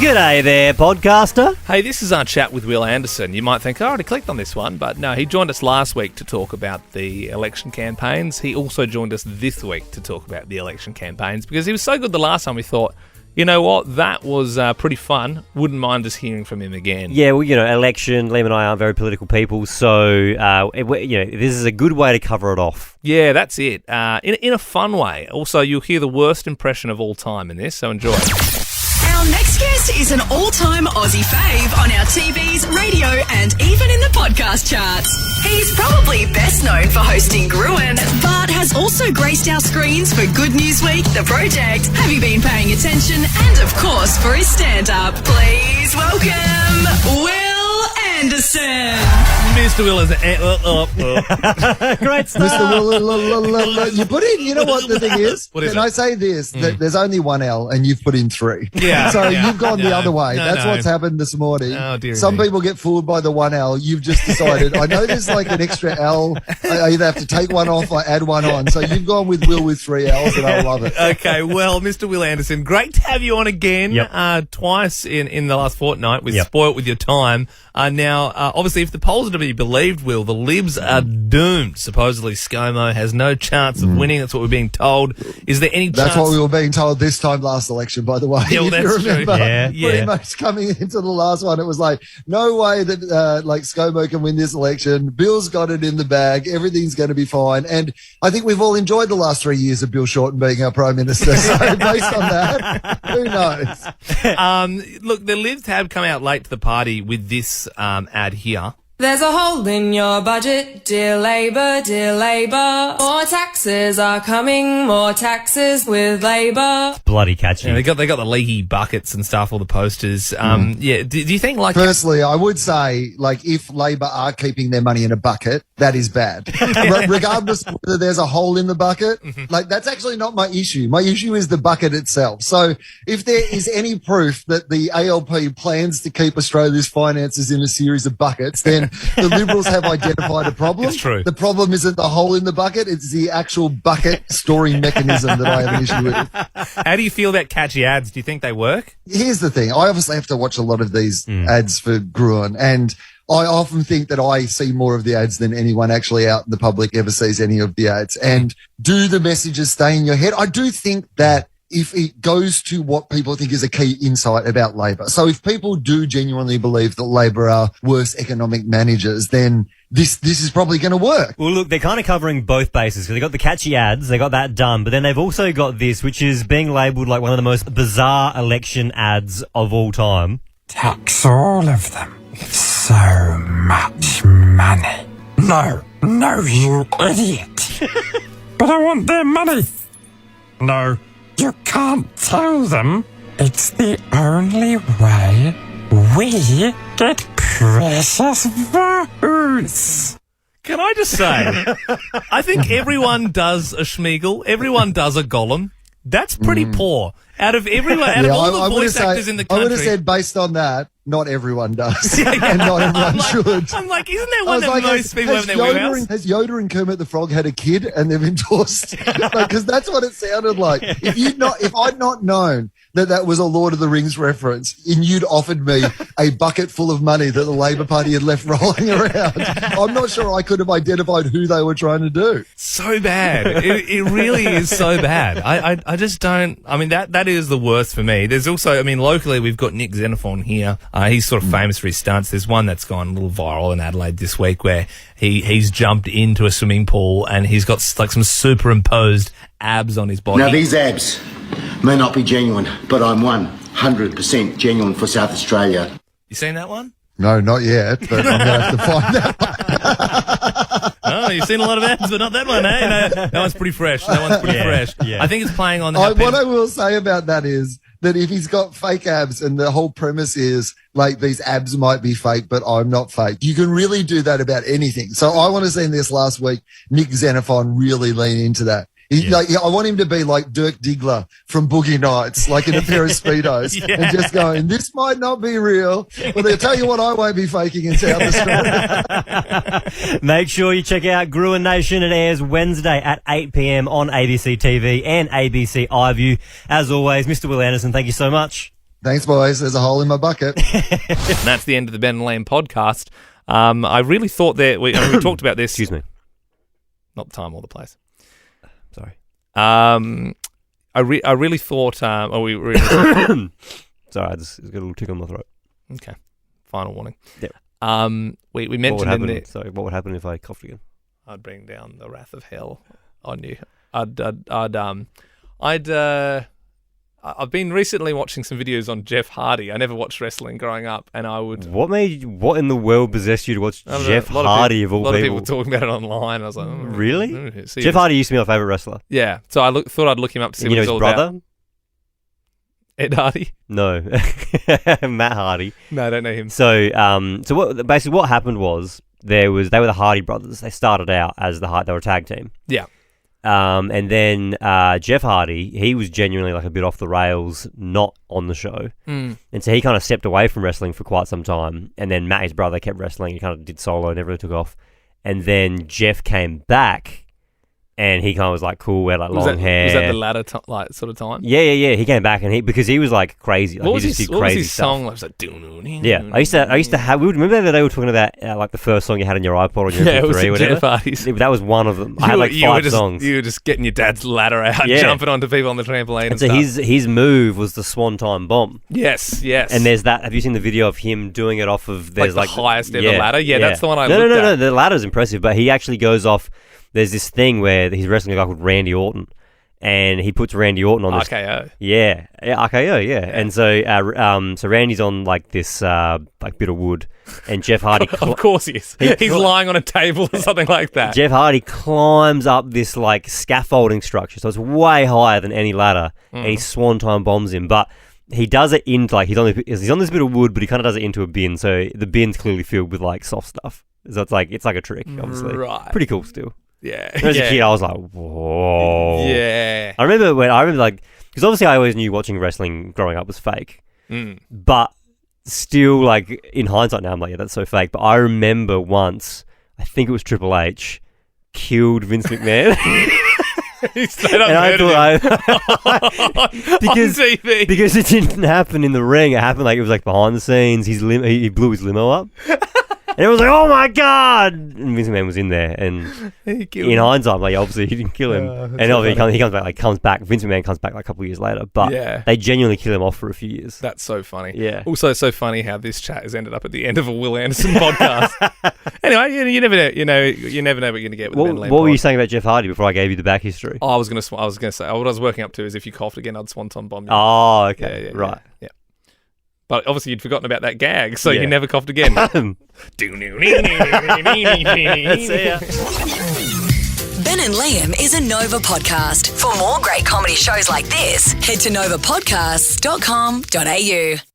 G'day there, podcaster. Hey, this is our chat with Wil Anderson. You might think, I already clicked on this one, but no, he joined us last week to talk about the election campaigns. He also joined us this week to talk about the election campaigns because he was so good the last time we thought, you know what, that was pretty fun. Wouldn't mind us hearing from him again. Yeah, well, election, Liam and I aren't very political people, so, this is a good way to cover it off. Yeah, that's it. In a fun way. Also, you'll hear the worst impression of all time in this, so enjoy. Our next guest is an all-time Aussie fave on our TVs, radio and even in the podcast charts. He's probably best known for hosting Gruen, but has also graced our screens for Good News Week, The Project, Have You Been Paying Attention, and of course for his stand-up. Please welcome Wil Anderson. Mr. Wil is Great stuff. Mr. Will, you put in, you know what the thing is? What is Can it? I say this? That there's only one L and you've put in three. Yeah, So yeah. you've gone the other way. No, That's no. what's happened this morning. Oh, dear Some me. people get fooled by the one L. You've just decided, I know there's like an extra L. I either have to take one off or add one on. So you've gone with Will with three L's and I love it. Okay, well, Mr. Wil Anderson, great to have you on again. Yep. Twice in the last fortnight. We've Yep. spoilt with your time. Now, obviously, if the polls are to be believed, Will, the Libs are doomed. Supposedly, ScoMo has no chance of winning. That's what we're being told. Is there any That's chance? what we were being told this time last election, by the way. Yeah, well, If that's you true. remember, Yeah. pretty much coming into the last one, it was like, no way that ScoMo can win this election. Bill's got it in the bag. Everything's going to be fine. And I think we've all enjoyed the last 3 years of Bill Shorten being our Prime Minister. So based on that, who knows? Look, the Libs have come out late to the party with this ad here. There's a hole in your budget, dear Labour, dear Labour. More taxes are coming, more taxes with Labour. Bloody catchy. Yeah, they got the leaky buckets and stuff, all the posters. Yeah, do you think like Firstly, I would say, like, if Labor are keeping their money in a bucket, that is bad. Regardless of whether there's a hole in the bucket, like, that's actually not my issue. My issue is the bucket itself. So if there is any proof that the ALP plans to keep Australia's finances in a series of buckets, then the Liberals have identified a problem. It's true. The problem isn't the hole in the bucket, it's the actual bucket storing mechanism that I have an issue with. how do you feel about catchy ads? Do you think they work? Here's the thing. I obviously have to watch a lot of these ads for Gruen, and I often think that I see more of the ads than anyone actually out in the public ever sees any of the ads. And do the messages stay in your head? I do think that if it goes to what people think is a key insight about Labor. So if people do genuinely believe that Labor are worse economic managers, then this is probably going to work. Well, look, they're kind of covering both bases. They got the catchy ads, they got that done, but then they've also got this, which is being labelled like one of the most bizarre election ads of all time. Tax all of them. So much money. No, you idiot. But I want their money. No, you can't tell them. It's the only way we get precious votes. Can I just say, I think everyone does a Schmeagol, everyone does a Gollum. That's pretty poor. Out of everyone, out of all the would've voice actors in the country. I would have said based on that, not everyone does. And not everyone should. I'm like, isn't there one that most people have in their wheelhouse? Has Yoda and Kermit the Frog had a kid and they've endorsed? Because that's what it sounded like. If I'd not known that was a Lord of the Rings reference and you'd offered me a bucket full of money that the Labor Party had left rolling around, I'm not sure I could have identified who they were trying to do. So bad. It really is so bad. I just don't. I mean, that is the worst for me. There's also, I mean, locally we've got Nick Xenophon here. He's sort of famous for his stunts. There's one that's gone a little viral in Adelaide this week where he's jumped into a swimming pool and he's got like some superimposed abs on his body. Now, these abs may not be genuine, but I'm 100% genuine for South Australia. You seen that one? No, not yet, but I'm going to have to find out. Oh, you've seen a lot of ads, but not that one, eh? No, that one's pretty fresh. That one's pretty fresh. Yeah. I think it's playing on the... What I will say about that is that if he's got fake abs and the whole premise is like these abs might be fake, but I'm not fake, you can really do that about anything. So I want to see in this last week, Nick Xenophon really lean into that. I want him to be like Dirk Diggler from Boogie Nights, like in a pair of Speedos, and just going, this might not be real, but I'll tell you what I won't be faking in South Australia. Make sure you check out Gruen Nation. It airs Wednesday at 8 p.m. on ABC TV and ABC iView. As always, Mr. Wil Anderson, thank you so much. Thanks, boys. There's a hole in my bucket. And that's the end of the Ben and Liam podcast. I really thought that we talked about this. Excuse me. Not the time or the place. Sorry. I really thought. Sorry, I just got a little tickle in my throat. Okay. Final warning. Yep. We What would mentioned in happen? the. Sorry, what would happen if I coughed again? I'd bring down the wrath of hell on you. I've been recently watching some videos on Jeff Hardy. I never watched wrestling growing up, and I would. What in the world possessed you to watch I don't know, Jeff a lot Hardy of of all people, people? A lot of people talking about it online. I was like, Really? see Jeff this. Hardy used to be my favourite wrestler. Yeah, so I thought I'd look him up to see And what you know he's his all brother? about. Ed Hardy? No, Matt Hardy. No, I don't know him. So what happened was they were the Hardy brothers. They started out as they were a tag team. Yeah. And then Jeff Hardy, he was genuinely like a bit off the rails, not on the show. Mm. And so he kind of stepped away from wrestling for quite some time. And then Matt, his brother, kept wrestling. He kind of did solo, never really took off. And then Jeff came back, and he kind of was like cool, had like long hair. Was that the latter sort of time? Yeah. He came back, and because he was like crazy. Like, What was he just his, did what was crazy his stuff. song? Like, it was like, Yeah, I used to have. Remember that they were talking about like the first song you had on your iPod or your Yeah, it was MP3 or whatever. Jeff Hardy's. That was one of them. I had like You were five just, songs. You were just getting your dad's ladder out, Yeah. jumping onto people on the trampoline. And so his move was the Swanton Bomb. Yes. And there's that. Have you seen the video of him doing it off of? There's the like highest ever ladder? Yeah, that's the one I No, looked no. at. The ladder's impressive, but he actually goes off. There's this thing where he's wrestling a guy called Randy Orton, and he puts Randy Orton on this. RKO. Yeah, RKO. Yeah. And so Randy's on like this like bit of wood, and Jeff Hardy. Of course he is. He's lying on a table or something like that. Jeff Hardy climbs up this like scaffolding structure, so it's way higher than any ladder, and he swanton bombs him. But he does it into like he's on this bit of wood, but he kind of does it into a bin, so the bin's clearly filled with like soft stuff. So it's like a trick, obviously. Right. Pretty cool still. Yeah. As a kid, I was like, whoa. Yeah. I remember like, because obviously I always knew watching wrestling growing up was fake, but still, like in hindsight now, I'm like, yeah, that's so fake. But I remember once, I think it was Triple H, killed Vince McMahon. He stayed up And I on TV. because it didn't happen in the ring. It happened like it was like behind the scenes. He blew his limo up. And everyone's like, oh my God! And Vince McMahon was in there. And in hindsight, like, obviously he didn't kill him. And obviously he comes back. Vince McMahon comes back like a couple of years later. But they genuinely kill him off for a few years. That's so funny. Yeah. Also, so funny how this chat has ended up at the end of a Wil Anderson podcast. Anyway, you never know. You never know what you're going to get with the Ben Lamb What were pod. you saying about Jeff Hardy before I gave you the back history? Oh, I was going to say what I was working up to is if you coughed again, I'd swanton bomb you. Oh, okay. Right. Yeah. But obviously you'd forgotten about that gag, so you Yeah. never coughed again. See ya. Ben and Liam is a Nova podcast. For more great comedy shows like this, head to novapodcasts.com.au.